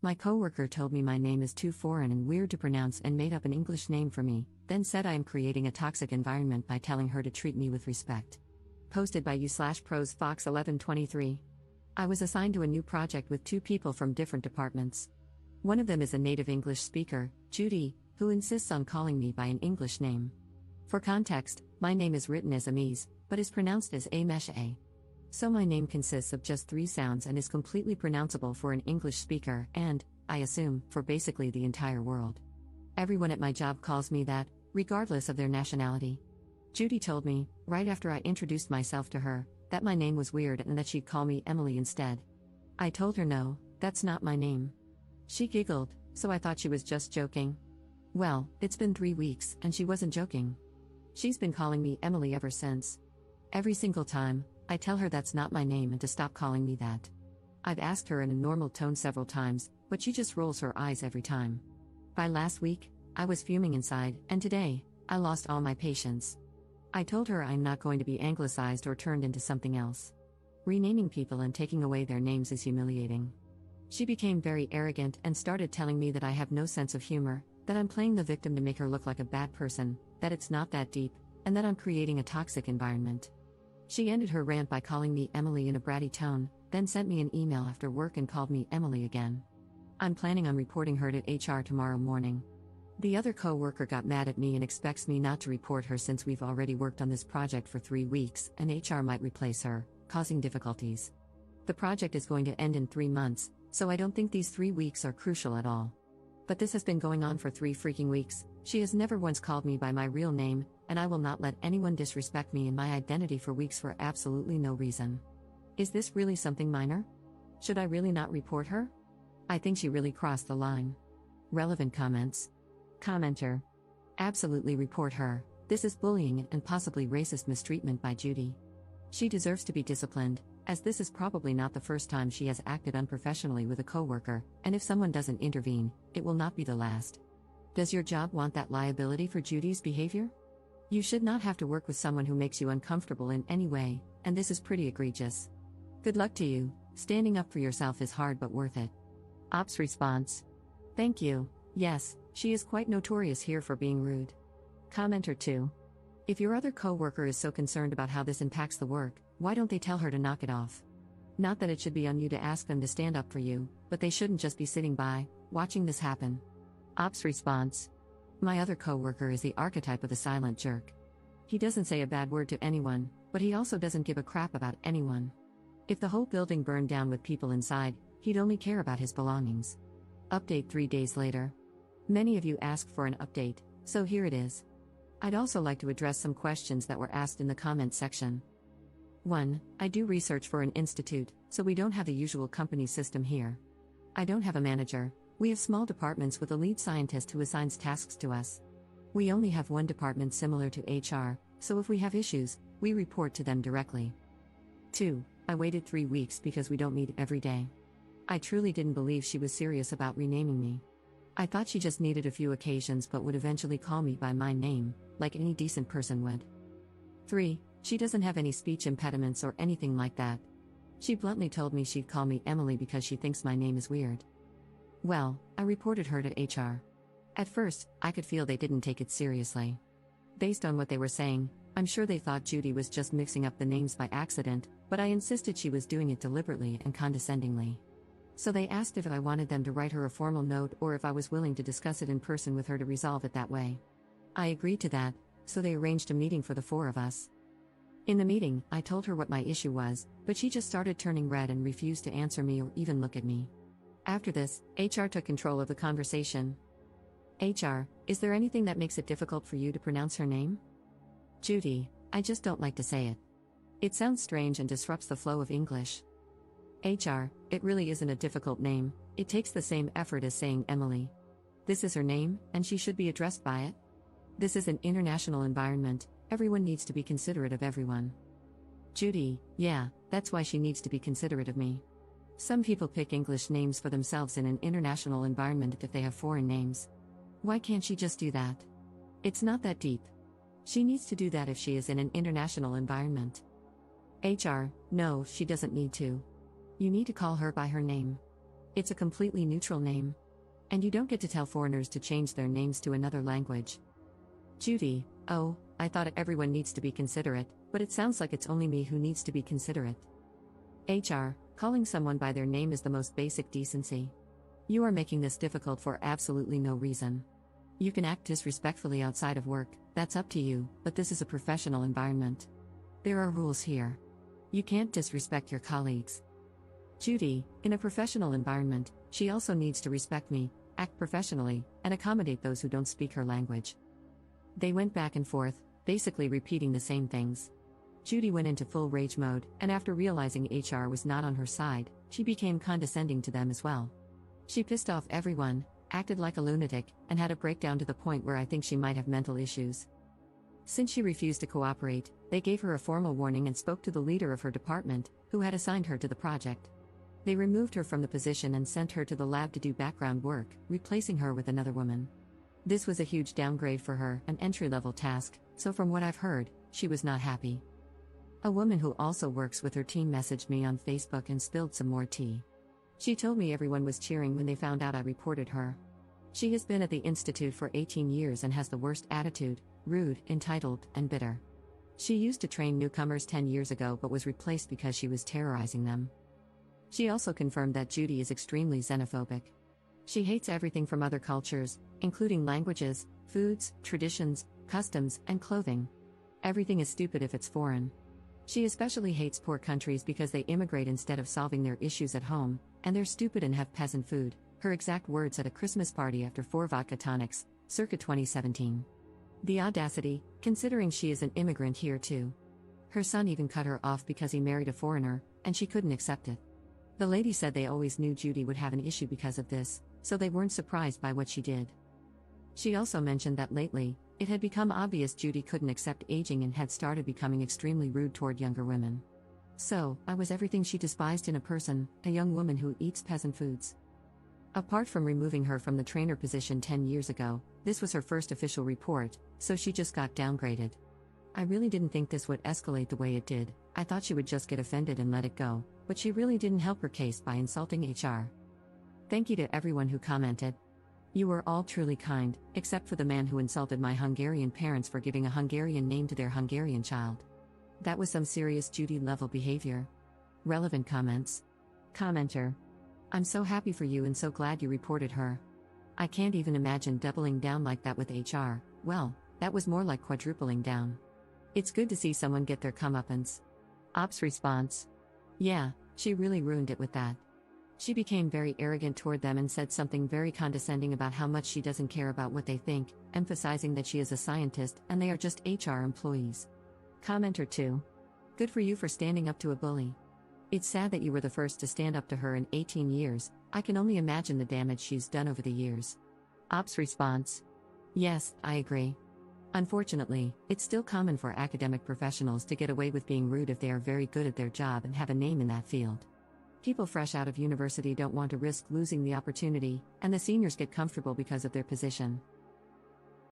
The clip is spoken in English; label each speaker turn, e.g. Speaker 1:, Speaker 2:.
Speaker 1: My coworker told me my name is too foreign and weird to pronounce and made up an English name for me, then said I am creating a toxic environment by telling her to treat me with respect. Posted by u/pros Fox 1123. I was assigned to a new project with two people from different departments. One of them is a native English speaker, Judy, who insists on calling me by an English name. For context, my name is written as Amise, but is pronounced as A-mesh-A. So my name consists of just 3 sounds and is completely pronounceable for an English speaker and, I assume, for basically the entire world. Everyone at my job calls me that, regardless of their nationality. Judy told me, right after I introduced myself to her, that my name was weird and that she'd call me Emily instead. I told her no, that's not my name. She giggled, so I thought she was just joking. Well, it's been 3 weeks, and she wasn't joking. She's been calling me Emily ever since. Every single time, I tell her that's not my name and to stop calling me that. I've asked her in a normal tone several times, but she just rolls her eyes every time. By last week, I was fuming inside, and today, I lost all my patience. I told her I'm not going to be anglicized or turned into something else. Renaming people and taking away their names is humiliating. She became very arrogant and started telling me that I have no sense of humor, that I'm playing the victim to make her look like a bad person, that it's not that deep, and that I'm creating a toxic environment. She ended her rant by calling me Emily in a bratty tone, then sent me an email after work and called me Emily again. I'm planning on reporting her to HR tomorrow morning. The other coworker got mad at me and expects me not to report her since we've already worked on this project for 3 weeks and HR might replace her, causing difficulties. The project is going to end in 3 months, so I don't think these 3 weeks are crucial at all. But this has been going on for 3 freaking weeks. She has never once called me by my real name, and I will not let anyone disrespect me and my identity for weeks for absolutely no reason. Is this really something minor? Should I really not report her? I think she really crossed the line. Relevant comments. Commenter. Absolutely report her. This is bullying and possibly racist mistreatment by Judy. She deserves to be disciplined, as this is probably not the first time she has acted unprofessionally with a coworker, and if someone doesn't intervene, it will not be the last. Does your job want that liability for Judy's behavior? You should not have to work with someone who makes you uncomfortable in any way, and this is pretty egregious. Good luck to you. Standing up for yourself is hard but worth it. Ops response. Thank you. Yes, she is quite notorious here for being rude. Commenter 2. If your other coworker is so concerned about how this impacts the work, why don't they tell her to knock it off? Not that it should be on you to ask them to stand up for you, but they shouldn't just be sitting by, watching this happen. Ops response. My other coworker is the archetype of the silent jerk. He doesn't say a bad word to anyone, but he also doesn't give a crap about anyone. If the whole building burned down with people inside, he'd only care about his belongings. Update 3 days later. Many of you asked for an update, so here it is. I'd also like to address some questions that were asked in the comment section. 1. I do research for an institute, so we don't have the usual company system here. I don't have a manager. We have small departments with a lead scientist who assigns tasks to us. We only have one department similar to HR, so if we have issues, we report to them directly. 2. I waited 3 weeks because we don't meet every day. I truly didn't believe she was serious about renaming me. I thought she just needed a few occasions but would eventually call me by my name, like any decent person would. 3. She doesn't have any speech impediments or anything like that. She bluntly told me she'd call me Emily because she thinks my name is weird. Well, I reported her to HR. At first, I could feel they didn't take it seriously. Based on what they were saying, I'm sure they thought Judy was just mixing up the names by accident, but I insisted she was doing it deliberately and condescendingly. So they asked if I wanted them to write her a formal note or if I was willing to discuss it in person with her to resolve it that way. I agreed to that, so they arranged a meeting for the 4 of us. In the meeting, I told her what my issue was, but she just started turning red and refused to answer me or even look at me. After this, HR took control of the conversation. HR, is there anything that makes it difficult for you to pronounce her name? Judy, I just don't like to say it. It sounds strange and disrupts the flow of English. HR, it really isn't a difficult name, it takes the same effort as saying Emily. This is her name, and she should be addressed by it. This is an international environment, everyone needs to be considerate of everyone. Judy, yeah, that's why she needs to be considerate of me. Some people pick English names for themselves in an international environment if they have foreign names. Why can't she just do that? It's not that deep. She needs to do that if she is in an international environment. HR, no, she doesn't need to. You need to call her by her name. It's a completely neutral name. And you don't get to tell foreigners to change their names to another language. Judy: oh, I thought everyone needs to be considerate, but it sounds like it's only me who needs to be considerate. HR: calling someone by their name is the most basic decency. You are making this difficult for absolutely no reason. You can act disrespectfully outside of work, that's up to you, but this is a professional environment. There are rules here. You can't disrespect your colleagues. Judy: in a professional environment, she also needs to respect me, act professionally, and accommodate those who don't speak her language. They went back and forth, basically repeating the same things. Judy went into full rage mode, and after realizing HR was not on her side, she became condescending to them as well. She pissed off everyone, acted like a lunatic, and had a breakdown to the point where I think she might have mental issues. Since she refused to cooperate, they gave her a formal warning and spoke to the leader of her department, who had assigned her to the project. They removed her from the position and sent her to the lab to do background work, replacing her with another woman. This was a huge downgrade for her, an entry-level task, so from what I've heard, she was not happy. A woman who also works with her team messaged me on Facebook and spilled some more tea. She told me everyone was cheering when they found out I reported her. She has been at the institute for 18 years and has the worst attitude, rude, entitled, and bitter. She used to train newcomers 10 years ago but was replaced because she was terrorizing them. She also confirmed that Judy is extremely xenophobic. She hates everything from other cultures, including languages, foods, traditions, customs, and clothing. Everything is stupid if it's foreign. She especially hates poor countries because they immigrate instead of solving their issues at home, and they're stupid and have peasant food, her exact words at a Christmas party after 4 vodka tonics, circa 2017. The audacity, considering she is an immigrant here too. Her son even cut her off because he married a foreigner, and she couldn't accept it. The lady said they always knew Judy would have an issue because of this, so they weren't surprised by what she did. She also mentioned that lately, it had become obvious Judy couldn't accept aging and had started becoming extremely rude toward younger women. So, I was everything she despised in a person, a young woman who eats peasant foods. Apart from removing her from the trainer position 10 years ago, this was her first official report, so she just got downgraded. I really didn't think this would escalate the way it did. I thought she would just get offended and let it go, but she really didn't help her case by insulting HR. Thank you to everyone who commented. You were all truly kind, except for the man who insulted my Hungarian parents for giving a Hungarian name to their Hungarian child. That was some serious Judy-level behavior. Relevant comments. Commenter: I'm so happy for you and so glad you reported her. I can't even imagine doubling down like that with HR. Well, that was more like quadrupling down. It's good to see someone get their comeuppance. Ops response: yeah, she really ruined it with that. She became very arrogant toward them and said something very condescending about how much she doesn't care about what they think, emphasizing that she is a scientist and they are just HR employees. Commenter 2: good for you for standing up to a bully. It's sad that you were the first to stand up to her in 18 years, I can only imagine the damage she's done over the years. Ops response: yes, I agree. Unfortunately, it's still common for academic professionals to get away with being rude if they are very good at their job and have a name in that field. People fresh out of university don't want to risk losing the opportunity, and the seniors get comfortable because of their position.